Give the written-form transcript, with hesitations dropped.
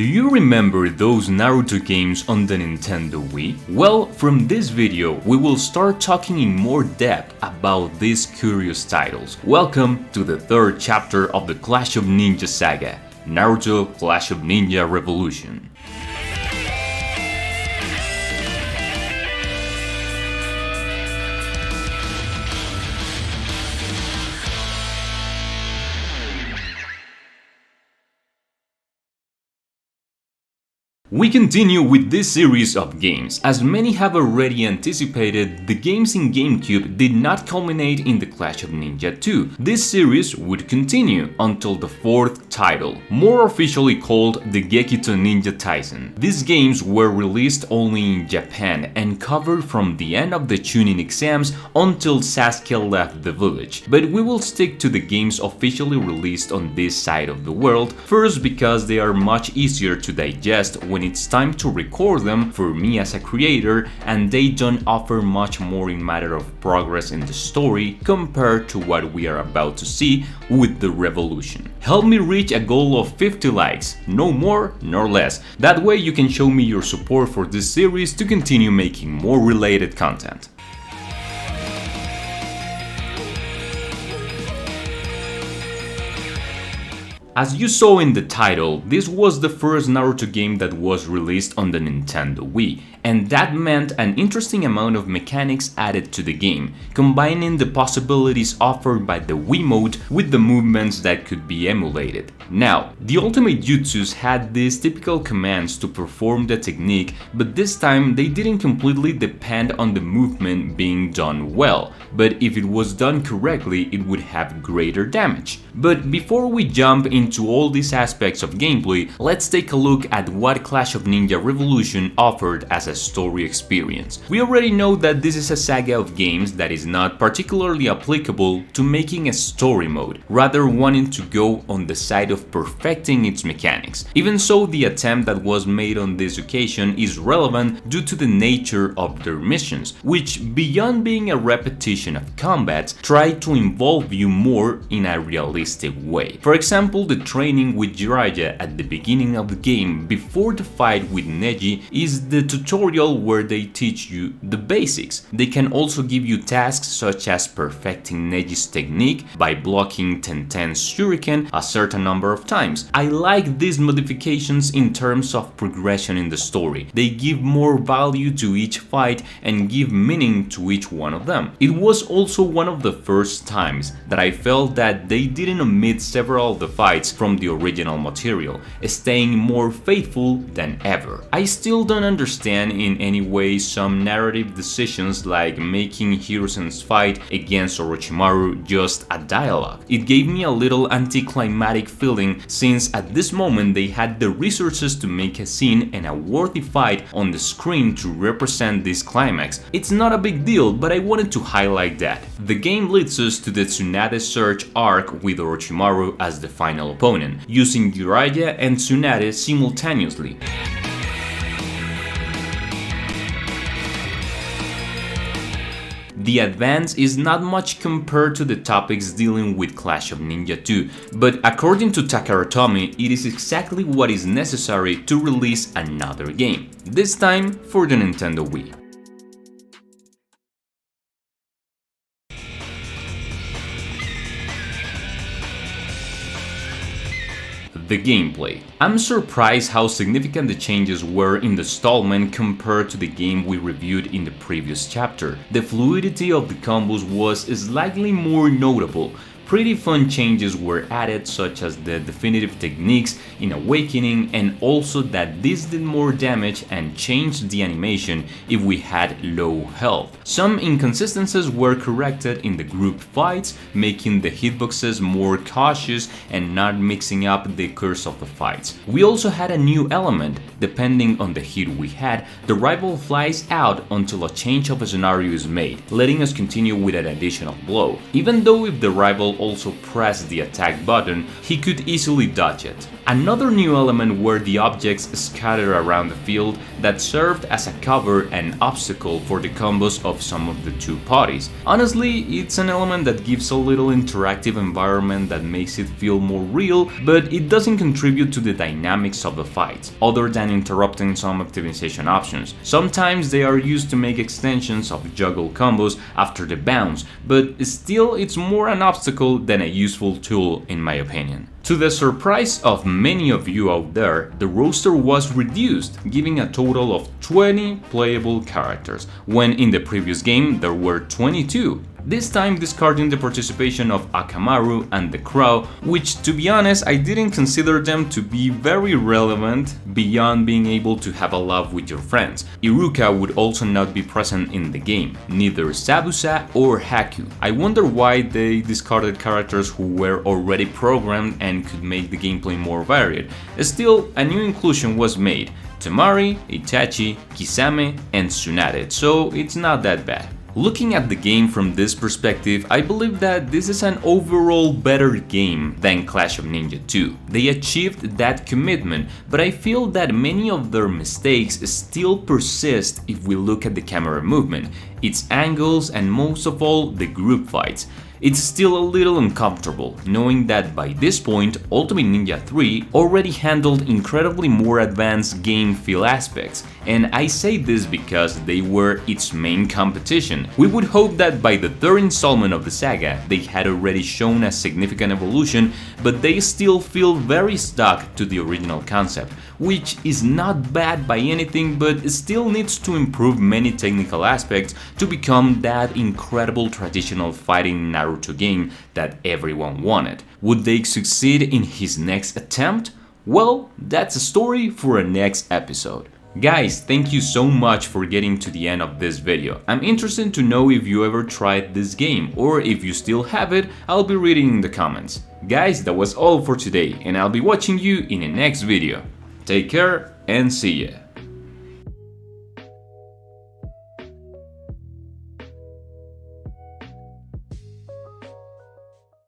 Do you remember those Naruto games on the Nintendo Wii? Well, from this video we will start talking in more depth about these curious titles. Welcome to the third chapter of the Clash of Ninja saga, Naruto Clash of Ninja Revolution. We continue with this series of games. As many have already anticipated, the games in GameCube did not culminate in the Clash of Ninja 2. This series would continue until the fourth title, more officially called the Gekito Ninja Taisen. These games were released only in Japan and covered from the end of the Chunin exams until Sasuke left the village. But we will stick to the games officially released on this side of the world, first because they are much easier to digest when it's time to record them for me as a creator, and they don't offer much more in matter of progress in the story compared to what we are about to see with the Revolution. Help me reach a goal of 50 likes, no more nor less. That way you can show me your support for this series to continue making more related content. As you saw in the title, this was the first Naruto game that was released on the Nintendo Wii, and that meant an interesting amount of mechanics added to the game, combining the possibilities offered by the Wiimote with the movements that could be emulated. Now, the Ultimate Jutsus had these typical commands to perform the technique, but this time they didn't completely depend on the movement being done well, but if it was done correctly, it would have greater damage. But before we jump into all these aspects of gameplay, let's take a look at what Clash of Ninja Revolution offered as a story experience. We already know that this is a saga of games that is not particularly applicable to making a story mode, rather wanting to go on the side of perfecting its mechanics. Even so, the attempt that was made on this occasion is relevant due to the nature of their missions, which, beyond being a repetition of combats, try to involve you more in a realistic way. For example, the training with Jiraiya at the beginning of the game before the fight with Neji is the tutorial where they teach you the basics. They can also give you tasks such as perfecting Neji's technique by blocking Tenten's shuriken a certain number of times. I like these modifications in terms of progression in the story. They give more value to each fight and give meaning to each one of them. It was also one of the first times that I felt that they didn't omit several of the fights from the original material, staying more faithful than ever. I still don't understand in any way some narrative decisions like making Hiruzen's fight against Orochimaru just a dialogue. It gave me a little anticlimactic feeling since at this moment they had the resources to make a scene and a worthy fight on the screen to represent this climax. It's not a big deal, but I wanted to highlight that. The game leads us to the Tsunade Search arc with Orochimaru as the final opponent, using Jiraiya and Tsunade simultaneously. The advance is not much compared to the topics dealing with Clash of Ninja 2, but according to Takara, it is exactly what is necessary to release another game, this time for the Nintendo Wii. The gameplay. I'm surprised how significant the changes were in the installment compared to the game we reviewed in the previous chapter. The fluidity of the combos was slightly more notable. Pretty fun changes were added, such as the definitive techniques in Awakening, and also that this did more damage and changed the animation if we had low health. Some inconsistencies were corrected in the group fights, making the hitboxes more cautious and not mixing up the curse of the fights. We also had a new element. Depending on the hit we had, the rival flies out until a change of a scenario is made, letting us continue with an additional blow. Even though if the rival also pressed the attack button, he could easily dodge it. Another new element were the objects scattered around the field that served as a cover and obstacle for the combos of some of the two parties. Honestly, it's an element that gives a little interactive environment that makes it feel more real, but it doesn't contribute to the dynamics of the fight, other than interrupting some optimization options. Sometimes they are used to make extensions of juggle combos after the bounce, but still it's more an obstacle than a useful tool in my opinion. To the surprise of many of you out there, the roster was reduced, giving a total of 20 playable characters, when in the previous game there were 22. This time discarding the participation of Akamaru and the Crow, which to be honest I didn't consider them to be very relevant beyond being able to have a laugh with your friends. Iruka would also not be present in the game, neither Sabusa or Haku. I wonder why they discarded characters who were already programmed and could make the gameplay more varied. Still, a new inclusion was made: Temari, Itachi, Kisame, and Tsunade, so it's not that bad. Looking at the game from this perspective, I believe that this is an overall better game than Clash of Ninja 2. They achieved that commitment, but I feel that many of their mistakes still persist if we look at the camera movement, its angles, and most of all, the group fights. It's still a little uncomfortable, knowing that by this point, Ultimate Ninja 3 already handled incredibly more advanced game feel aspects, and I say this because they were its main competition. We would hope that by the third installment of the saga, they had already shown a significant evolution, but they still feel very stuck to the original concept, which is not bad by anything, but still needs to improve many technical aspects to become that incredible traditional fighting Naruto game that everyone wanted. Would they succeed in his next attempt? Well, that's a story for a next episode. Guys, thank you so much for getting to the end of this video. I'm interested to know if you ever tried this game, or if you still have it, I'll be reading in the comments. Guys, that was all for today, and I'll be watching you in the next video. Take care and see ya!